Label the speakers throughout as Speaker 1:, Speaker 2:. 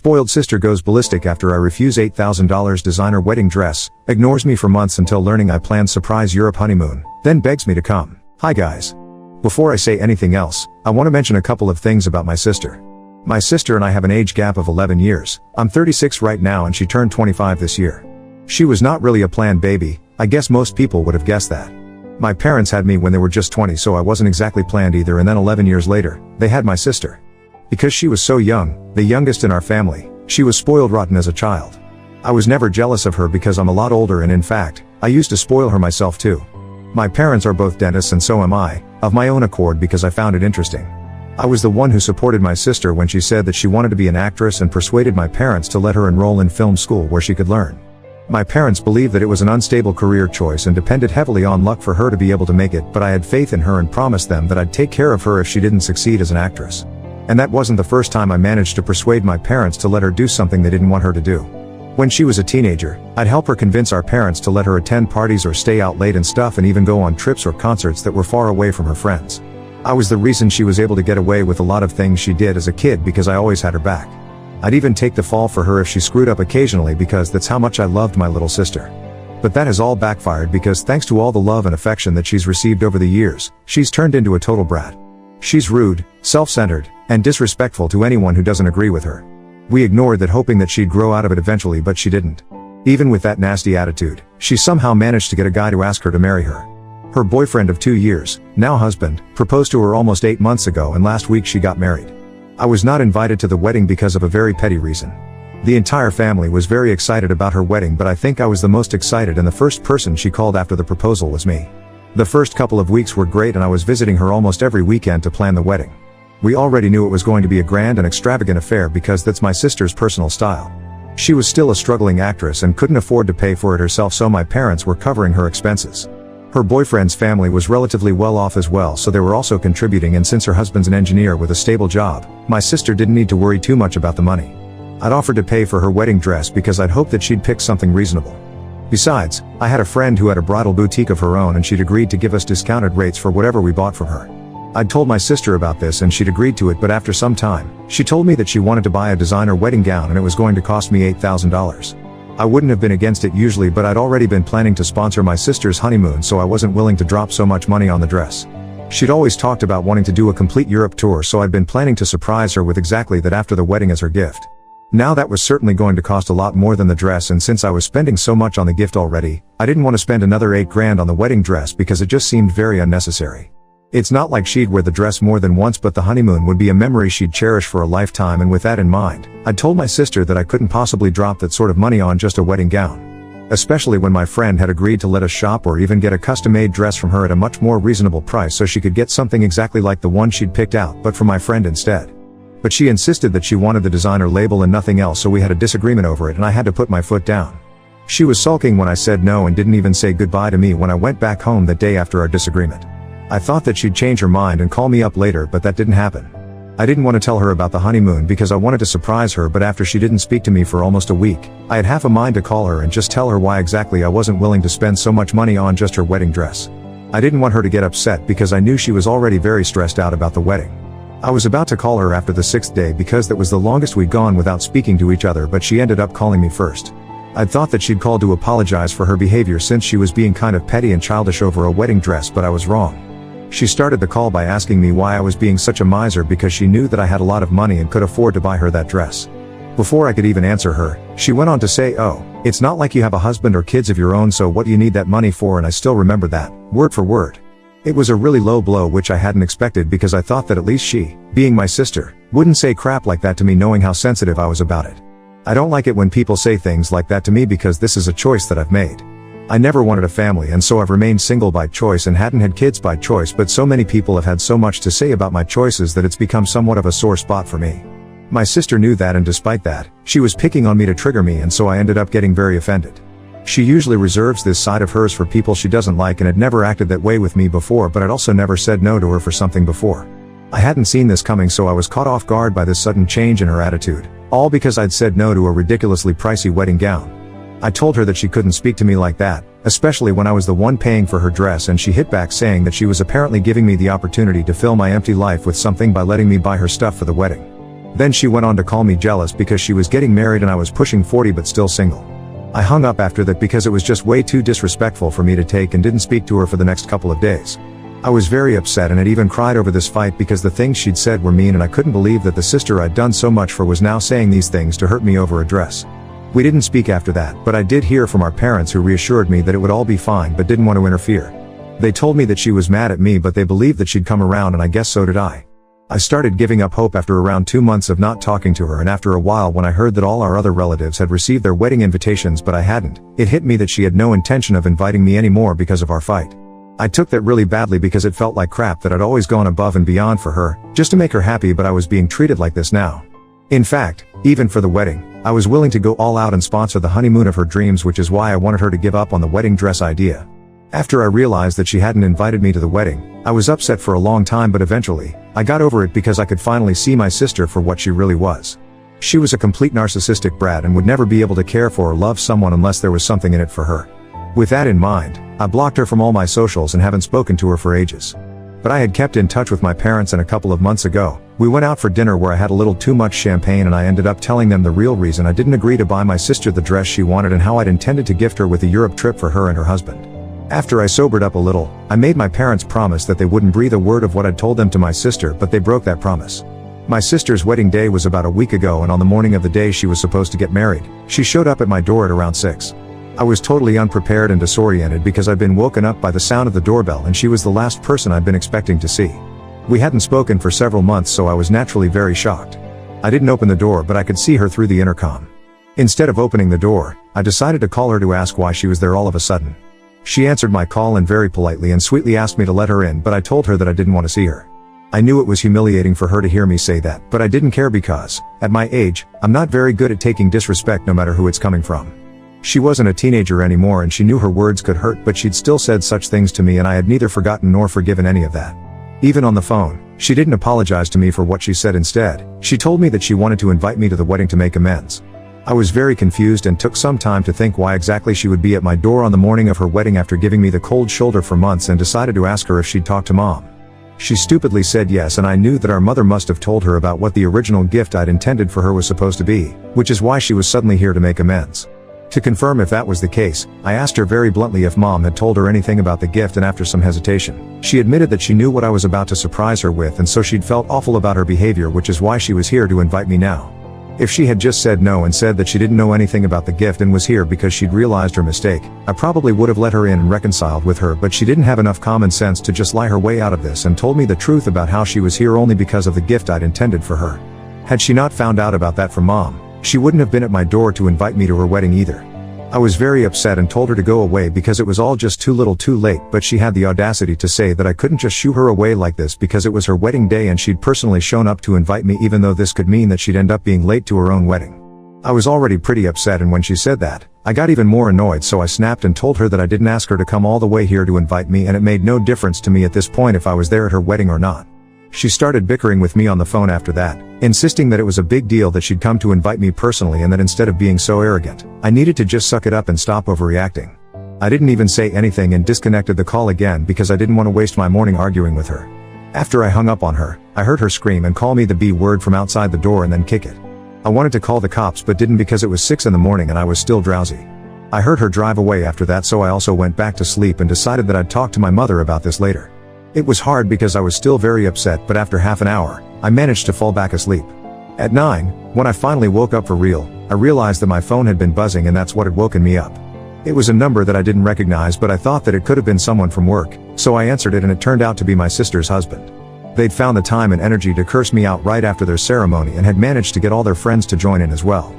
Speaker 1: spoiled sister goes ballistic after I refuse $8,000 designer wedding dress, ignores me for months until learning I planned surprise Europe honeymoon, then begs me to come. Hi guys. Before I say anything else, I want to mention a couple of things about my sister. My sister and I have an age gap of 11 years. I'm 36 right now and she turned 25 this year. She was not really a planned baby. I guess most people would have guessed that. My parents had me when they were just 20, so I wasn't exactly planned either, and then 11 years later, they had my sister. Because she was so young, the youngest in our family, she was spoiled rotten as a child. I was never jealous of her because I'm a lot older, and in fact, I used to spoil her myself too. My parents are both dentists and so am I, of my own accord because I found it interesting. I was the one who supported my sister when she said that she wanted to be an actress and persuaded my parents to let her enroll in film school where she could learn. My parents believed that it was an unstable career choice and depended heavily on luck for her to be able to make it, but I had faith in her and promised them that I'd take care of her if she didn't succeed as an actress. And that wasn't the first time I managed to persuade my parents to let her do something they didn't want her to do. When she was a teenager, I'd help her convince our parents to let her attend parties or stay out late and stuff, and even go on trips or concerts that were far away from her friends. I was the reason she was able to get away with a lot of things she did as a kid because I always had her back. I'd even take the fall for her if she screwed up occasionally because that's how much I loved my little sister. But that has all backfired because thanks to all the love and affection that she's received over the years, she's turned into a total brat. She's rude, self-centered, and disrespectful to anyone who doesn't agree with her. We ignored that, hoping that she'd grow out of it eventually, but she didn't. Even with that nasty attitude, she somehow managed to get a guy to ask her to marry her. Her boyfriend of 2 years, now husband, proposed to her almost 8 months ago, and last week she got married. I was not invited to the wedding because of a very petty reason. The entire family was very excited about her wedding, but I think I was the most excited, and the first person she called after the proposal was me. The first couple of weeks were great and I was visiting her almost every weekend to plan the wedding. We already knew it was going to be a grand and extravagant affair because that's my sister's personal style. She was still a struggling actress and couldn't afford to pay for it herself, so my parents were covering her expenses. Her boyfriend's family was relatively well off as well, so they were also contributing, and since her husband's an engineer with a stable job, my sister didn't need to worry too much about the money. I'd offered to pay for her wedding dress because I'd hoped that she'd pick something reasonable. Besides, I had a friend who had a bridal boutique of her own and she'd agreed to give us discounted rates for whatever we bought from her. I'd told my sister about this and she'd agreed to it, but after some time, she told me that she wanted to buy a designer wedding gown and it was going to cost me $8,000. I wouldn't have been against it usually, but I'd already been planning to sponsor my sister's honeymoon, so I wasn't willing to drop so much money on the dress. She'd always talked about wanting to do a complete Europe tour, so I'd been planning to surprise her with exactly that after the wedding as her gift. Now that was certainly going to cost a lot more than the dress, and since I was spending so much on the gift already, I didn't want to spend another $8 grand on the wedding dress because it just seemed very unnecessary. It's not like she'd wear the dress more than once, but the honeymoon would be a memory she'd cherish for a lifetime, and with that in mind, I'd told my sister that I couldn't possibly drop that sort of money on just a wedding gown. Especially when my friend had agreed to let us shop or even get a custom-made dress from her at a much more reasonable price so she could get something exactly like the one she'd picked out, but for my friend instead. But she insisted that she wanted the designer label and nothing else, so we had a disagreement over it and I had to put my foot down. She was sulking when I said no and didn't even say goodbye to me when I went back home that day after our disagreement. I thought that she'd change her mind and call me up later, but that didn't happen. I didn't want to tell her about the honeymoon because I wanted to surprise her, but after she didn't speak to me for almost a week, I had half a mind to call her and just tell her why exactly I wasn't willing to spend so much money on just her wedding dress. I didn't want her to get upset because I knew she was already very stressed out about the wedding. I was about to call her after the 6th day because that was the longest we'd gone without speaking to each other, but she ended up calling me first. I'd thought that she'd call to apologize for her behavior since she was being kind of petty and childish over a wedding dress, but I was wrong. She started the call by asking me why I was being such a miser because she knew that I had a lot of money and could afford to buy her that dress. Before I could even answer her, she went on to say, "Oh, it's not like you have a husband or kids of your own, so what do you need that money for?" And I still remember that, word for word. It was a really low blow which I hadn't expected because I thought that at least she, being my sister, wouldn't say crap like that to me knowing how sensitive I was about it. I don't like it when people say things like that to me because this is a choice that I've made. I never wanted a family and so I've remained single by choice and hadn't had kids by choice, but so many people have had so much to say about my choices that it's become somewhat of a sore spot for me. My sister knew that, and despite that, she was picking on me to trigger me, and so I ended up getting very offended. She usually reserves this side of hers for people she doesn't like and had never acted that way with me before, but I'd also never said no to her for something before. I hadn't seen this coming, so I was caught off guard by this sudden change in her attitude, all because I'd said no to a ridiculously pricey wedding gown. I told her that she couldn't speak to me like that, especially when I was the one paying for her dress, and she hit back saying that she was apparently giving me the opportunity to fill my empty life with something by letting me buy her stuff for the wedding. Then she went on to call me jealous because she was getting married and I was pushing 40 but still single. I hung up after that because it was just way too disrespectful for me to take and didn't speak to her for the next couple of days. I was very upset and had even cried over this fight because the things she'd said were mean and I couldn't believe that the sister I'd done so much for was now saying these things to hurt me over a dress. We didn't speak after that, but I did hear from our parents who reassured me that it would all be fine but didn't want to interfere. They told me that she was mad at me but they believed that she'd come around and I guess so did I. I started giving up hope after around 2 months of not talking to her, and after a while when I heard that all our other relatives had received their wedding invitations but I hadn't, it hit me that she had no intention of inviting me anymore because of our fight. I took that really badly because it felt like crap that I'd always gone above and beyond for her, just to make her happy, but I was being treated like this now. In fact, even for the wedding, I was willing to go all out and sponsor the honeymoon of her dreams, which is why I wanted her to give up on the wedding dress idea. After I realized that she hadn't invited me to the wedding, I was upset for a long time, but eventually, I got over it because I could finally see my sister for what she really was. She was a complete narcissistic brat and would never be able to care for or love someone unless there was something in it for her. With that in mind, I blocked her from all my socials and haven't spoken to her for ages. But I had kept in touch with my parents, and a couple of months ago, we went out for dinner where I had a little too much champagne and I ended up telling them the real reason I didn't agree to buy my sister the dress she wanted and how I'd intended to gift her with a Europe trip for her and her husband. After I sobered up a little, I made my parents promise that they wouldn't breathe a word of what I'd told them to my sister, but they broke that promise. My sister's wedding day was about a week ago, and on the morning of the day she was supposed to get married, she showed up at my door at around 6. I was totally unprepared and disoriented because I'd been woken up by the sound of the doorbell and she was the last person I'd been expecting to see. We hadn't spoken for several months, so I was naturally very shocked. I didn't open the door, but I could see her through the intercom. Instead of opening the door, I decided to call her to ask why she was there all of a sudden. She answered my call and very politely and sweetly asked me to let her in, but I told her that I didn't want to see her. I knew it was humiliating for her to hear me say that, but I didn't care because, at my age, I'm not very good at taking disrespect no matter who it's coming from. She wasn't a teenager anymore and she knew her words could hurt, but she'd still said such things to me and I had neither forgotten nor forgiven any of that. Even on the phone, she didn't apologize to me for what she said. Instead, she told me that she wanted to invite me to the wedding to make amends. I was very confused and took some time to think why exactly she would be at my door on the morning of her wedding after giving me the cold shoulder for months, and decided to ask her if she'd talked to Mom. She stupidly said yes, and I knew that our mother must have told her about what the original gift I'd intended for her was supposed to be, which is why she was suddenly here to make amends. To confirm if that was the case, I asked her very bluntly if Mom had told her anything about the gift, and after some hesitation, she admitted that she knew what I was about to surprise her with, and so she'd felt awful about her behavior, which is why she was here to invite me now. If she had just said no and said that she didn't know anything about the gift and was here because she'd realized her mistake, I probably would have let her in and reconciled with her, but she didn't have enough common sense to just lie her way out of this and told me the truth about how she was here only because of the gift I'd intended for her. Had she not found out about that from Mom, she wouldn't have been at my door to invite me to her wedding either. I was very upset and told her to go away because it was all just too little too late, but she had the audacity to say that I couldn't just shoo her away like this because it was her wedding day and she'd personally shown up to invite me, even though this could mean that she'd end up being late to her own wedding. I was already pretty upset, and when she said that, I got even more annoyed, so I snapped and told her that I didn't ask her to come all the way here to invite me, and it made no difference to me at this point if I was there at her wedding or not. She started bickering with me on the phone after that, insisting that it was a big deal that she'd come to invite me personally and that instead of being so arrogant, I needed to just suck it up and stop overreacting. I didn't even say anything and disconnected the call again because I didn't want to waste my morning arguing with her. After I hung up on her, I heard her scream and call me the B word from outside the door and then kick it. I wanted to call the cops but didn't because it was 6 in the morning and I was still drowsy. I heard her drive away after that, so I also went back to sleep and decided that I'd talk to my mother about this later. It was hard because I was still very upset, but after half an hour, I managed to fall back asleep. At 9, when I finally woke up for real, I realized that my phone had been buzzing and that's what had woken me up. It was a number that I didn't recognize, but I thought that it could have been someone from work, so I answered it and it turned out to be my sister's husband. They'd found the time and energy to curse me out right after their ceremony and had managed to get all their friends to join in as well.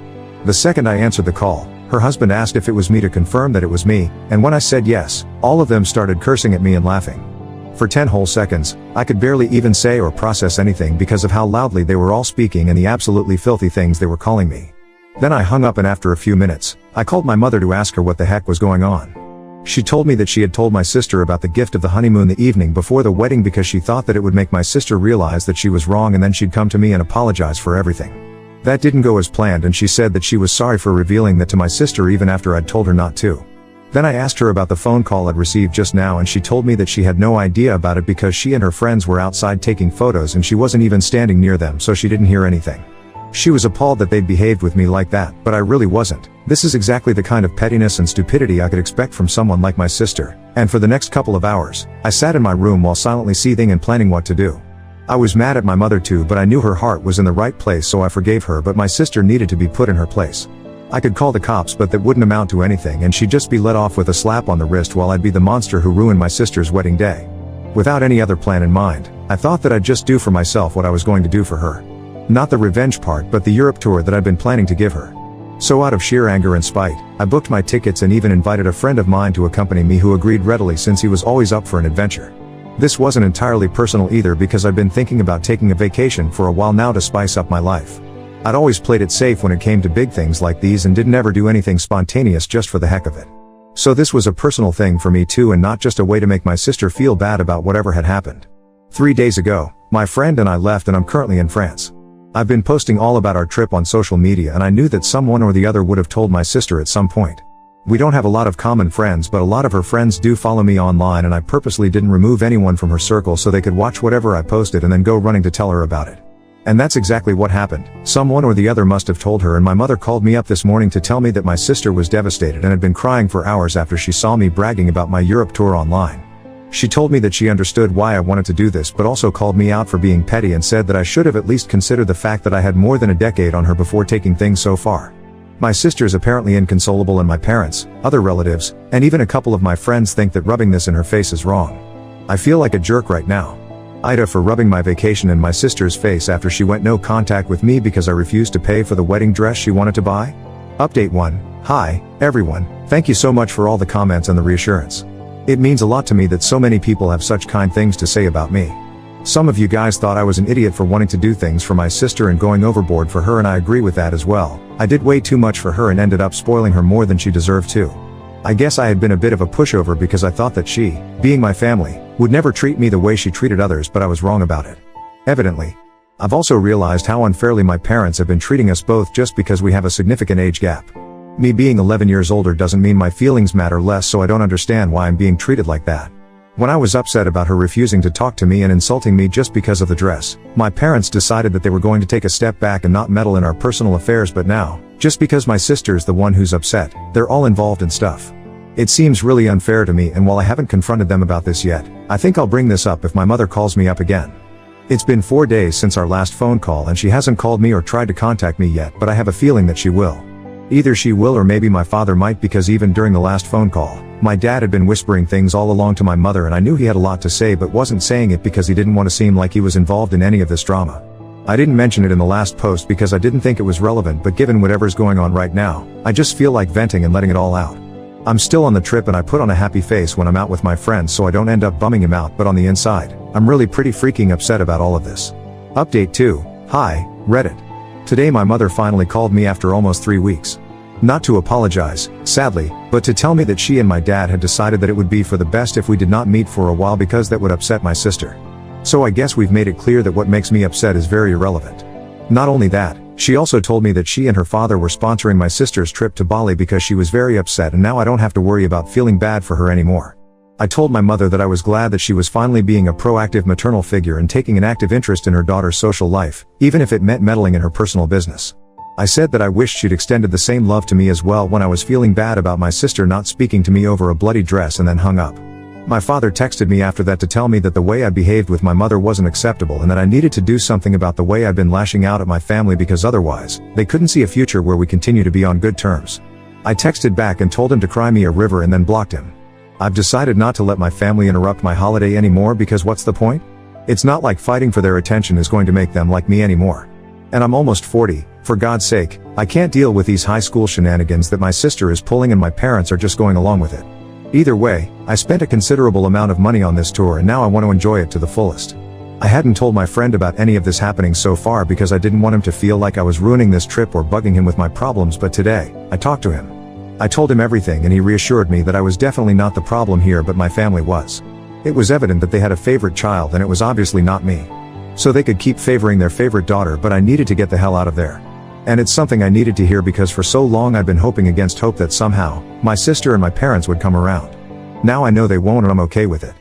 Speaker 1: The second I answered the call, her husband asked if it was me to confirm that it was me, and when I said yes, all of them started cursing at me and laughing. For 10 whole seconds, I could barely even say or process anything because of how loudly they were all speaking and the absolutely filthy things they were calling me. Then I hung up, and after a few minutes, I called my mother to ask her what the heck was going on. She told me that she had told my sister about the gift of the honeymoon the evening before the wedding because she thought that it would make my sister realize that she was wrong and then she'd come to me and apologize for everything. That didn't go as planned, and she said that she was sorry for revealing that to my sister even after I'd told her not to. Then I asked her about the phone call I'd received just now, and she told me that she had no idea about it because she and her friends were outside taking photos and she wasn't even standing near them, so she didn't hear anything. She was appalled that they'd behaved with me like that, but I really wasn't. This is exactly the kind of pettiness and stupidity I could expect from someone like my sister. And for the next couple of hours, I sat in my room while silently seething and planning what to do. I was mad at my mother too, but I knew her heart was in the right place, so I forgave her, but my sister needed to be put in her place. I could call the cops, but that wouldn't amount to anything, and she'd just be let off with a slap on the wrist while I'd be the monster who ruined my sister's wedding day. Without any other plan in mind, I thought that I'd just do for myself what I was going to do for her. Not the revenge part, but the Europe tour that I'd been planning to give her. So out of sheer anger and spite, I booked my tickets and even invited a friend of mine to accompany me, who agreed readily since he was always up for an adventure. This wasn't entirely personal either, because I've been thinking about taking a vacation for a while now to spice up my life. I'd always played it safe when it came to big things like these and didn't ever do anything spontaneous just for the heck of it. So this was a personal thing for me too, and not just a way to make my sister feel bad about whatever had happened. 3 days ago, my friend and I left, and I'm currently in France. I've been posting all about our trip on social media, and I knew that someone or the other would have told my sister at some point. We don't have a lot of common friends, but a lot of her friends do follow me online, and I purposely didn't remove anyone from her circle so they could watch whatever I posted and then go running to tell her about it. And that's exactly what happened. Someone or the other must have told her, and my mother called me up this morning to tell me that my sister was devastated and had been crying for hours after she saw me bragging about my Europe tour online. She told me that she understood why I wanted to do this, but also called me out for being petty and said that I should have at least considered the fact that I had more than a decade on her before taking things so far. My sister's apparently inconsolable, and my parents, other relatives, and even a couple of my friends think that rubbing this in her face is wrong. I feel like a jerk right now. Aita for rubbing my vacation in my sister's face after she went no contact with me because I refused to pay for the wedding dress she wanted to buy. Update 1. Hi, everyone. Thank you so much for all the comments and the reassurance. It means a lot to me that so many people have such kind things to say about me. Some of you guys thought I was an idiot for wanting to do things for my sister and going overboard for her, and I agree with that as well. I did way too much for her and ended up spoiling her more than she deserved to. I guess I had been a bit of a pushover because I thought that she, being my family, would never treat me the way she treated others, but I was wrong about it. Evidently. I've also realized how unfairly my parents have been treating us both just because we have a significant age gap. Me being 11 years older doesn't mean my feelings matter less, so I don't understand why I'm being treated like that. When I was upset about her refusing to talk to me and insulting me just because of the dress, my parents decided that they were going to take a step back and not meddle in our personal affairs, but now, just because my sister's the one who's upset, they're all involved in stuff. It seems really unfair to me, and while I haven't confronted them about this yet, I think I'll bring this up if my mother calls me up again. It's been 4 days since our last phone call, and she hasn't called me or tried to contact me yet, but I have a feeling that she will. Either she will or maybe my father might, because even during the last phone call, my dad had been whispering things all along to my mother, and I knew he had a lot to say but wasn't saying it because he didn't want to seem like he was involved in any of this drama. I didn't mention it in the last post because I didn't think it was relevant, but given whatever's going on right now, I just feel like venting and letting it all out. I'm still on the trip, and I put on a happy face when I'm out with my friends so I don't end up bumming him out, but on the inside, I'm really pretty freaking upset about all of this. Update 2. Hi, Reddit. Today my mother finally called me after almost 3 weeks. Not to apologize, sadly, but to tell me that she and my dad had decided that it would be for the best if we did not meet for a while because that would upset my sister. So I guess we've made it clear that what makes me upset is very irrelevant. Not only that, she also told me that she and her father were sponsoring my sister's trip to Bali because she was very upset, and now I don't have to worry about feeling bad for her anymore. I told my mother that I was glad that she was finally being a proactive maternal figure and taking an active interest in her daughter's social life, even if it meant meddling in her personal business. I said that I wished she'd extended the same love to me as well when I was feeling bad about my sister not speaking to me over a bloody dress, and then hung up. My father texted me after that to tell me that the way I behaved with my mother wasn't acceptable and that I needed to do something about the way I'd been lashing out at my family, because otherwise, they couldn't see a future where we continue to be on good terms. I texted back and told him to cry me a river and then blocked him. I've decided not to let my family interrupt my holiday anymore, because what's the point? It's not like fighting for their attention is going to make them like me anymore. And I'm almost 40, for God's sake, I can't deal with these high school shenanigans that my sister is pulling and my parents are just going along with it. Either way, I spent a considerable amount of money on this tour and now I want to enjoy it to the fullest. I hadn't told my friend about any of this happening so far because I didn't want him to feel like I was ruining this trip or bugging him with my problems, but today, I talked to him. I told him everything and he reassured me that I was definitely not the problem here, but my family was. It was evident that they had a favorite child and it was obviously not me. So they could keep favoring their favorite daughter, but I needed to get the hell out of there. And it's something I needed to hear because for so long I'd been hoping against hope that somehow, my sister and my parents would come around. Now I know they won't and I'm okay with it.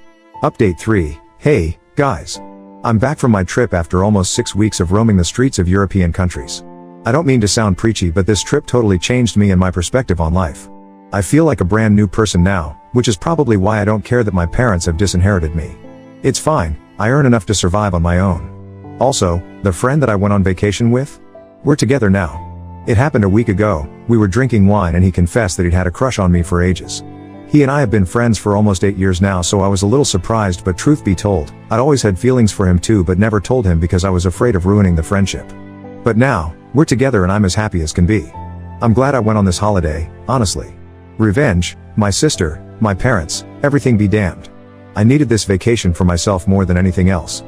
Speaker 1: Update 3. Hey, guys. I'm back from my trip after almost 6 weeks of roaming the streets of European countries. I don't mean to sound preachy, but this trip totally changed me and my perspective on life. I feel like a brand new person now, which is probably why I don't care that my parents have disinherited me. It's fine, I earn enough to survive on my own. Also, the friend that I went on vacation with? We're together now. It happened a week ago. We were drinking wine and he confessed that he'd had a crush on me for ages. He and I have been friends for almost 8 years now, so I was a little surprised, but truth be told, I'd always had feelings for him too, but never told him because I was afraid of ruining the friendship. But now, we're together and I'm as happy as can be. I'm glad I went on this holiday, honestly. Revenge, my sister, my parents, everything be damned. I needed this vacation for myself more than anything else.